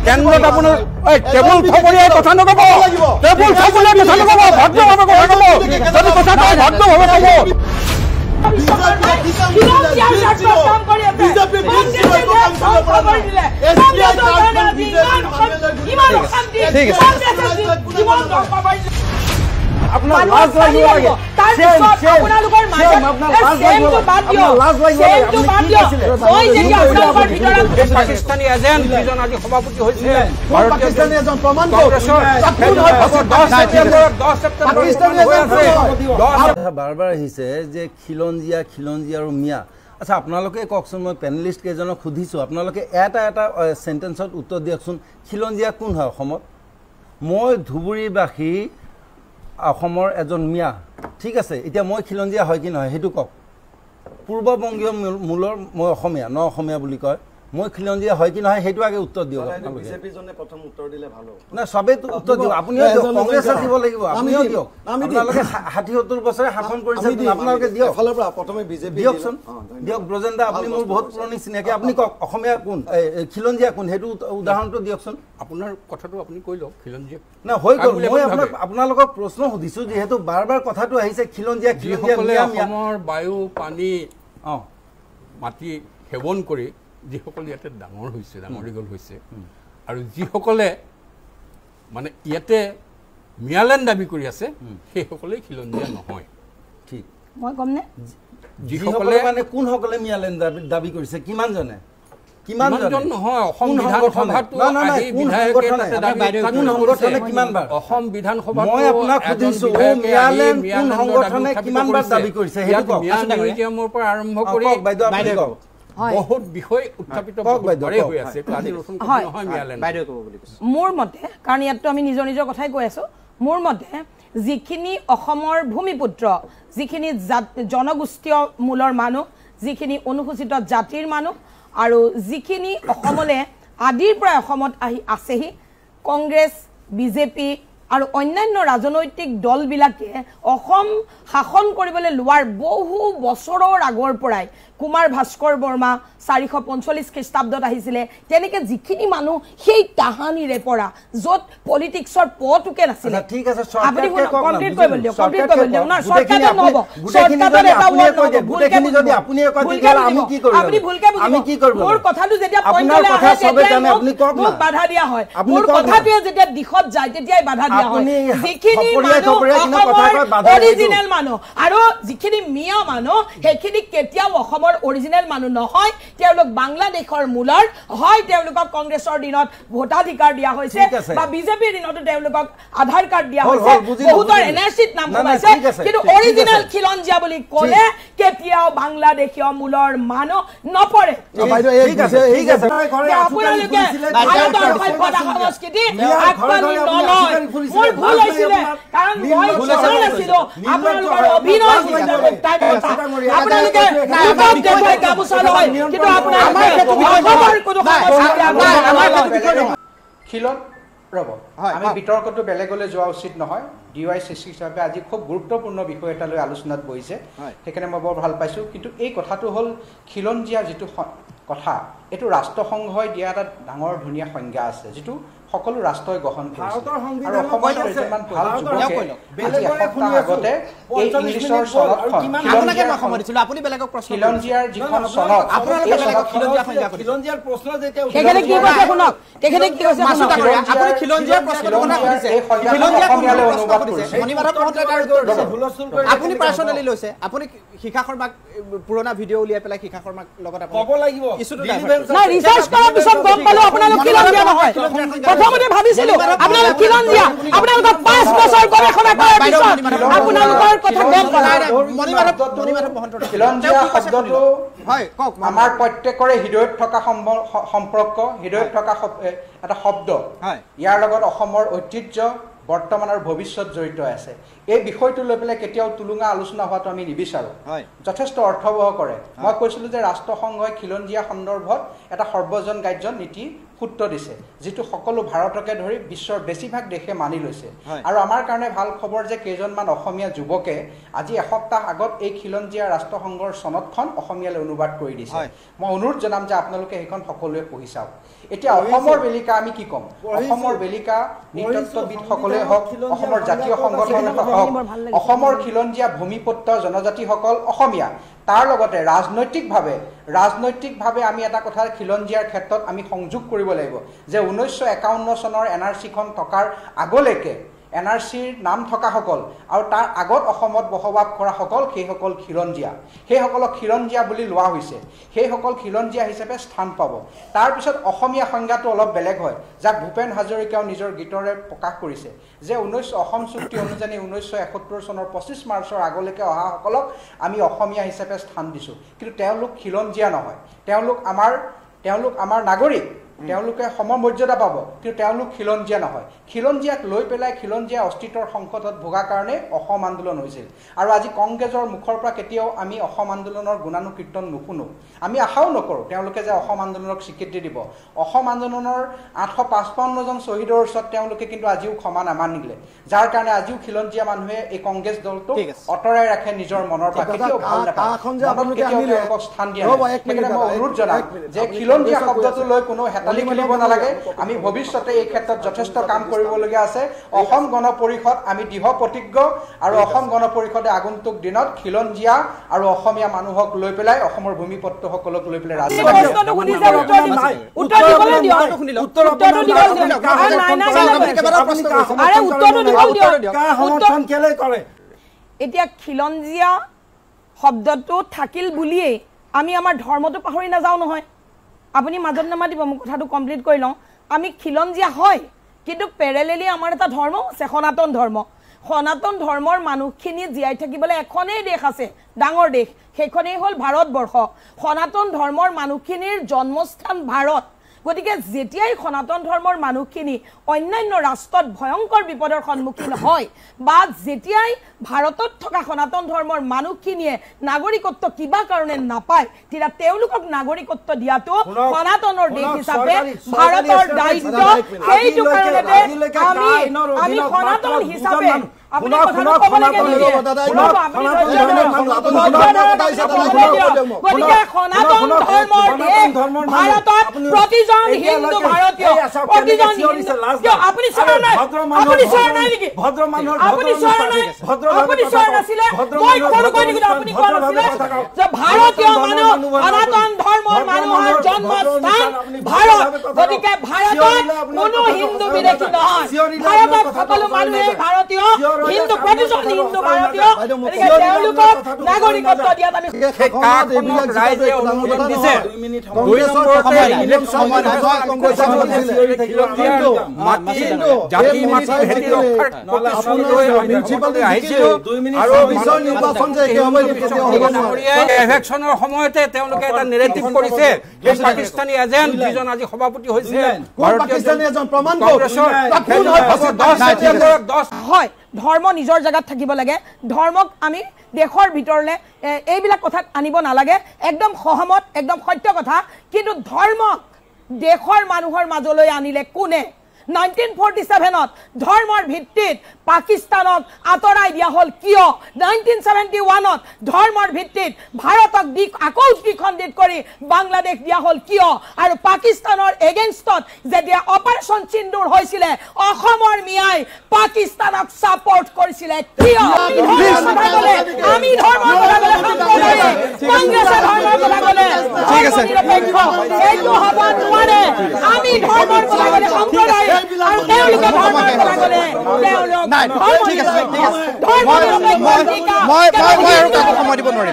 কেন্দ্ৰত আপোনাৰ টেবুল থপৰিয়াই কথা নক'ব টেবুল থপৰিয়াই কথা নক'ব ভদ্ৰভাৱে কথা ক'ব যদি কথা কয় ভদ্ৰভাৱে ক'ব আপোনাৰ লাজ লাগিব লাগে আপোনালোকৰ পাকিস্তানী এজেণ্ট যিজন আজি সভাপতি হৈছে পাকিস্তানী এজন প্ৰমাণ বাৰ আহিছে যে খিলঞ্জীয়া আৰু মিয়া আচ্ছা আপোনালোকে কওকচোন মই পেনেলিষ্ট কেইজনক সুধিছোঁ আপোনালোকে এটা চেণ্টেন্সত উত্তৰ দিয়কচোন খিলঞ্জীয়া কোন হয় অসমত মই ধুবুৰীবাসী অসমৰ এজন মিয়া ঠিক আছে এতিয়া মই খিলঞ্জীয়া হয় কি নহয় সেইটো কওক পূৰ্ববংগীয় মূলৰ মই অসমীয়া ন অসমীয়া বুলি কয় মই খিলঞ্জীয়া হয় কি নহয় সেইটো আগে উত্তৰ দিয়ক বিজেপি জনে প্ৰথম উত্তৰ দিলে ভালো না সবে উত্তৰ দিয়ক আপুনিও দিয়ক কংগ্ৰেছ দিব লাগিব আপুনিও দিয়ক আপোনালোকে 60-70 বছৰে শাসন কৰিছে আপোনালোকে দিয়ক ফালৰ পৰা প্ৰথমে বিজেপি দিয়কচোন দিয়ক ব্ৰজেন্দা আপুনি মোৰ বহুত পুৰণি চিনাকি আপুনি কওক অসমীয়া কোন খিলঞ্জীয়া কোন সেইটো উদাহৰণটো দিয়কচোন আপোনাৰ কথাটো আপুনি কৈ লওক খিলঞ্জীয়া না হৈ গ'ল মই আপোনালোকক প্ৰশ্ন সুধিছোঁ যেহেতু বাৰ কথাটো আহিছে খিলঞ্জীয়া অসমৰ বায়ু পানী মাটি সেৱন কৰি যিসকলে ইয়াতে ডাঙৰ হৈছে ডাঙৰ দীঘল হৈছে আৰু যিসকলে মানে ইয়াতে মিয়ালেণ্ড দাবী কৰি আছে সেইসকলে খিলঞ্জীয়া নহয় ঠিক মই কম নে যিসকলে মানে কোনসকলে মিয়ালেণ্ড দাবী কৰিছে কিমান জনে কিমান জন নহয় অসম বিধানসভাটো আহি বিধায়কে কোন সংগঠনে কিমান বাৰ অসম বিধানসভাত মই আপোনাক সুধিছোঁ মিয়ালেণ্ড কোন সংগঠনে কিমান বাৰ দাবী কৰিছে সেইটো কওক মিউজিয়ামৰ পৰা আৰম্ভ কৰি বাইদেউ কওক বহুত বিষয় উত্থাপিত হৈ আছে আজি নতুন নহয় মিয়ালেণ্ড বাইদেউ ক'ব বুলি কৈছে মোৰ মতে কাৰণ ইয়াতো আমি নিজৰ কথাই কৈ আছো মোৰ মতে যিখিনি অসমৰ ভূমিপুত্ৰ যিখিনি জনগোষ্ঠীয় মূলৰ মানুহ যিখিনি অনুসূচিত জাতিৰ মানুহ আৰু যিখিনি অসমলে আদিৰ পৰা অসমত আহি আছেহি কংগ্ৰেছ বিজেপি আৰু অন্যান্য ৰাজনৈতিক দলবিলাকে অসম শাসন কৰিবলৈ লোৱাৰ বহু বছৰৰ আগৰ পৰাই কুমাৰ ভাস্কৰ বৰ্মা 445 খ্ৰীষ্টাব্দত আহিছিলে তেনেকে যিখিনি মানুহ সেই তাহানিৰে পৰা য'ত পলিটিক্সৰ পটুকে নাছিল ঠিক আছে আপুনি কমপ্লিট কৰিব দিয়ক না চৰকাৰে নহব চৰকাৰৰ এটা ৱৰ্ড গুটেখিনি যদি আপুনি কয় তেতিয়া আমি কি কৰিম আপুনি ভুলকে আমি কি কৰিব মোৰ কথাটো যেতিয়া পইণ্টলে আহে সবে জানে আপুনি কক না বাধা দিয়া হয় মোৰ কথাটো যেতিয়া দিখত যায় তেতিয়াই বাধা দিয়া হয় যিখিনি মানুহ অৰিজিনেল মানুহ আৰু যিখিনি মিয়া মানুহ সেইখিনি কেতিয়াও অসমৰ অৰিজিনেল মানুহ নহয় তেওঁলোক বাংলাদেশৰ মূলৰ হয় তেওঁলোকক কংগ্ৰেছৰ দিনত ভোটাধিকাৰ দিয়া হৈছে বা বিজেপিৰ দিনতো তেওঁলোকক আধাৰ কাৰ্ড দিয়া হৈছে বহুতৰ এনআৰচিত নাম কমাইছে কিন্তু অৰিজিনেল খিলঞ্জীয়া বুলি ক'লে কেতিয়াও বাংলাদেশীয় মূলৰ মানুহ নপৰে ঠিক আছে আপোনালোকে ভাৰতৰ সভ্যতা সংস্কৃতি আগবাঢ়ি নলয় মোৰ ভুল হৈছিলে কাৰণ মই জনা নাছিলো আপোনালোকৰ অভিনয় আপোনালোকে আমি বিতৰ্কটো বেলেগলৈ যোৱা উচিত নহয় DYCC হিচাপে আজি খুব গুৰুত্বপূৰ্ণ বিষয় এটা লৈ আলোচনাত বহিছে সেইকাৰণে মই বৰ ভাল পাইছোঁ কিন্তু এই কথাটো হ'ল খিলঞ্জীয়া যিটো কথা এইটো ৰাষ্ট্ৰসংঘই দিয়া এটা ডাঙৰ ধুনীয়া সংজ্ঞা আছে যিটো সকলো ৰাষ্ট্ৰই গ্ৰহণ কৰিছে আৰু অসমত কেইটামান ভাল যুৱকে আজি এসপ্তাহ আগতে এই ইংলিছৰ চনতখন আপোনাকে মই সময় দিছিলোঁ আপুনি বেলেগক প্ৰশ্ন খিলঞ্জীয়াৰ যিখন চনত আপোনালোকে বেলেগক খিলঞ্জীয়া সংজ্ঞা কৰিছে খিলঞ্জীয়াৰ প্ৰশ্ন যেতিয়া তেখেতে কি কৈছে শুনক তেখেতে কি কৈছে আপুনি খিলঞ্জীয়াৰ প্ৰশ্নটো কথা সুধিছে খিলঞ্জীয়া অসমীয়ালৈ অনুবাদ কৰিছে মণিমাধৱ মহন্তই তাৰ উত্তৰ দিছে আপুনি পাৰ্চনেলি লৈছে আপুনি শিখা শৰ্মাক পুৰণা ভিডিঅ' উলিয়াই পেলাই শিখা শৰ্মাক লগত আপুনি ক'ব লাগিব না ৰিচাৰ্চ কৰাৰ পিছত গম পালো আপোনালোক খিলঞ্জীয়া নহয় প্ৰথমতে ভাবিছিলো আপোনালোক খিলঞ্জীয়া আপোনালোক 5 বছৰ গৱেষণা কৰাৰ পিছত আপোনালোকৰ কথা গম পালে মণিমাধৱ মহন্তৰ খিলঞ্জীয়া শব্দটো হয় কক আমাৰ প্ৰত্যেকৰে হৃদয়ত থকা সম্পৰ্ক হৃদয়ত থকা এটা শব্দ হয় ইয়াৰ লগত অসমৰ ঐতিহ্য বৰ্তমান আৰু ভৱিষ্যত জড়িত আছে এই বিষয়টো লৈ পেলাই কেতিয়াও তুলুঙা আলোচনা হোৱাটো আমি নিবিচাৰোঁ যথেষ্ট অৰ্থবহ কৰে মই কৈছিলোঁ যে ৰাষ্ট্ৰসংঘই খিলঞ্জীয়া সন্দৰ্ভত এটা সৰ্বজন গ্ৰাহ্য নীতি সূত্ৰ দিছে যিটো সকলো ভাৰতকে ধৰি বিশ্বৰ বেছিভাগ দেশে মানি লৈছে আৰু আমাৰ কাৰণে ভাল খবৰ যে কেইজনমান অসমীয়া যুৱকে আজি এসপ্তাহ আগত এই খিলঞ্জীয়া ৰাষ্ট্ৰসংঘৰ সনদখন অসমীয়ালৈ অনুবাদ কৰি দিছে মই অনুৰোধ জনাম যে আপোনালোকে সেইখন সকলোৱে পঢ়ি চাওক এতিয়া অসমৰ বেলিকা আমি কি ক'ম অসমৰ বেলিকা নৃতত্ববিদসকলে হওক অসমৰ জাতীয় সংগঠনে হওক অসমৰ খিলঞ্জীয়া ভূমিপুত্ৰ জনজাতিসকল অসমীয়া তাৰ লগতে ৰাজনৈতিকভাৱে আমি এটা কথা খিলঞ্জীয়াৰ ক্ষেত্ৰত আমি সংযোগ কৰিব লাগিব যে 1951 চনৰ এনআৰচিখন থকাৰ আগলৈকে এনআৰচিৰ নাম থকাসকল আৰু তাৰ আগত অসমত বসবাস কৰাসকল সেইসকল খিলঞ্জীয়া সেইসকলক খিলঞ্জীয়া বুলি লোৱা হৈছে সেইসকল খিলঞ্জীয়া হিচাপে স্থান পাব তাৰপিছত অসমীয়া সংজ্ঞাটো অলপ বেলেগ হয় যাক ভূপেন হাজৰিকাও নিজৰ গীতৰে প্ৰকাশ কৰিছে যে অসম চুক্তি অনুযায়ী 1971 চনৰ 25 মাৰ্চৰ আগলৈকে অহাসকলক আমি অসমীয়া হিচাপে স্থান দিছোঁ কিন্তু তেওঁলোক খিলঞ্জীয়া নহয় তেওঁলোক আমাৰ নাগৰিক তেওঁলোকে সমমৰ্যাদা পাব কিন্তু তেওঁলোক খিলঞ্জীয়া নহয় খিলঞ্জীয়াক লৈ পেলাই খিলঞ্জীয়া অস্তিত্বৰ সংকটত ভোগা কাৰণে অসম আন্দোলন হৈছিল আৰু আজি কংগ্ৰেছৰ মুখৰ পৰা কেতিয়াও আমি অসম আন্দোলনৰ গুণানুকীৰ্তন নুশুনো আমি আশাও নকৰোঁ তেওঁলোকে যে অসম আন্দোলনক স্বীকৃতি দিব অসম আন্দোলনৰ 855 জন শ্বহীদৰ ওচৰত তেওঁলোকে কিন্তু আজিও ক্ষমা নামানিলে যাৰ কাৰণে আজিও খিলঞ্জীয়া মানুহে এই কংগ্ৰেছ দলটোক অতৰাই ৰাখে নিজৰ মনৰ পৰা কেতিয়াও ভাল নাপায় স্থান দিয়া সেইকাৰণে মই অনুৰোধ জনাম যে খিলঞ্জীয়া শব্দটো লৈ কোনো খেলিব নালাগে আমি ভৱিষ্যতে এই ক্ষেত্ৰত যথেষ্ট কাম কৰিবলগীয়া আছে অসম গণ পৰিষদ আমি দৃঢ় প্ৰতিজ্ঞ আৰু অসম গণ পৰিষদে আগন্তুক দিনত খিলঞ্জীয়া আৰু অসমীয়া মানুহক লৈ পেলাই অসমৰ ভূমিপুত্ৰসকলক লৈ পেলাই এতিয়া খিলঞ্জীয়া শব্দটো থাকিল বুলিয়েই আমি আমাৰ ধৰ্মটো পাহৰি নাযাওঁ নহয় আপুনি মাজত নামাতিব মোক কথাটো কমপ্লিট কৰি লওঁ আমি খিলঞ্জীয়া হয় কিন্তু পেৰেলেলি আমাৰ এটা ধৰ্ম আছে সনাতন ধৰ্মৰ মানুহখিনি জীয়াই থাকিবলৈ এখনেই দেশ আছে ডাঙৰ দেশ সেইখনেই হ'ল ভাৰতবৰ্ষ সনাতন ধৰ্মৰ মানুহখিনিৰ জন্মস্থান ভাৰত গতিকে যেতিয়াই সনাতন ধৰ্মৰ মানুহখিনি অন্যান্য ৰাষ্ট্ৰত ভয়ংকৰ বিপদৰ সন্মুখীন হয় বা যেতিয়াই ভাৰতত থকা সনাতন ধৰ্মৰ মানুহখিনিয়ে নাগৰিকত্ব কিবা কাৰণে নাপায় তেতিয়া তেওঁলোকক নাগৰিকত্ব দিয়াটো সনাতনৰ দেশ হিচাপে ভাৰতৰ দায়িত্ব সেইটো কাৰণতে আমি সনাতন হিচাপে আপুনি কথাটো ক'বলৈকে নিদিয়ে গতিকে সনাতন ধৰ্মৰ দেশ ভাৰতত প্ৰতিজন হিন্দু ভাৰতীয় প্ৰতিজন আপুনি চোৱা নাই নেকি আপুনি চোৱা নাছিলে মই সৰু কৈ দিলোঁ আপুনি কোৱা নাছিলে যে ভাৰতীয় মানুহ সনাতন ধৰ্মৰ মানুহৰ জন্মস্থান ভাৰত গতিকে ভাৰতত কোনো হিন্দু বিদেশী নহয় ভাৰতত সকলো মানুহে ভাৰতীয় হিন্দু প্ৰতিজন হিন্দু ভাৰতীয় গতিকে তেওঁলোকক নাগৰিকত্ব দিয়াত আমি ৰাইজে অনুমোদন দিছে 2 নম্বৰতে ইলেকশ্যন জাতি মাটি হেতি ৰক্ষাৰ মিউনিচিপালিটি আহিছিল আৰু নিৰ্বাচন যে ইলেকশ্যনৰ সময়তে তেওঁলোকে এটা নেৰেটিভ কৰিছে যে পাকিস্তানী এজেণ্ট যিজন আজি সভাপতি হৈছে পাকিস্তানী এজন প্ৰমাণ হয় ধৰ্ম নিজৰ জায়গাত থাকিব লাগে ধৰ্মক আমি দেশৰ ভিতৰলে এইবিলাক কথাত আনিব নালাগে একদম সহমত একদম সত্য কথা কিন্তু ধৰ্মক দেশৰ মানুহৰ মাজলৈ আনিলে কোনে 1947ত ধৰ্মৰ ভিত্তিত পাকিস্তানক আতৰাই দিয়া হল কিয় 1971ত ধৰ্মৰ ভিত্তিত ভাৰতক আকৌ দ্বিখণ্ডিত কৰি বাংলাদেশ দিয়া হল কিয় আৰু পাকিস্তানৰ এগেইনষ্টত যেতিয়া অপাৰেচন সিন্দুৰ হৈছিল অসমৰ মিয়াই পাকিস্তানক সাপোৰ্ট কৰিছিল কিয় আমি ধৰ্মৰ কথা ক'লে কংগ্ৰেছে ধৰ্মৰ কথা ক'লে ঠিক আছে এইটো হ'ব নোৱাৰে আমি ধৰ্মৰ কথা ক'লে সম্প্ৰদায় আৰু তেওঁলোকে ধৰ্মৰ কথা ক'লে তেওঁলোক ঠিক আছে মই আৰু কাকো সময় দিব নোৱাৰিম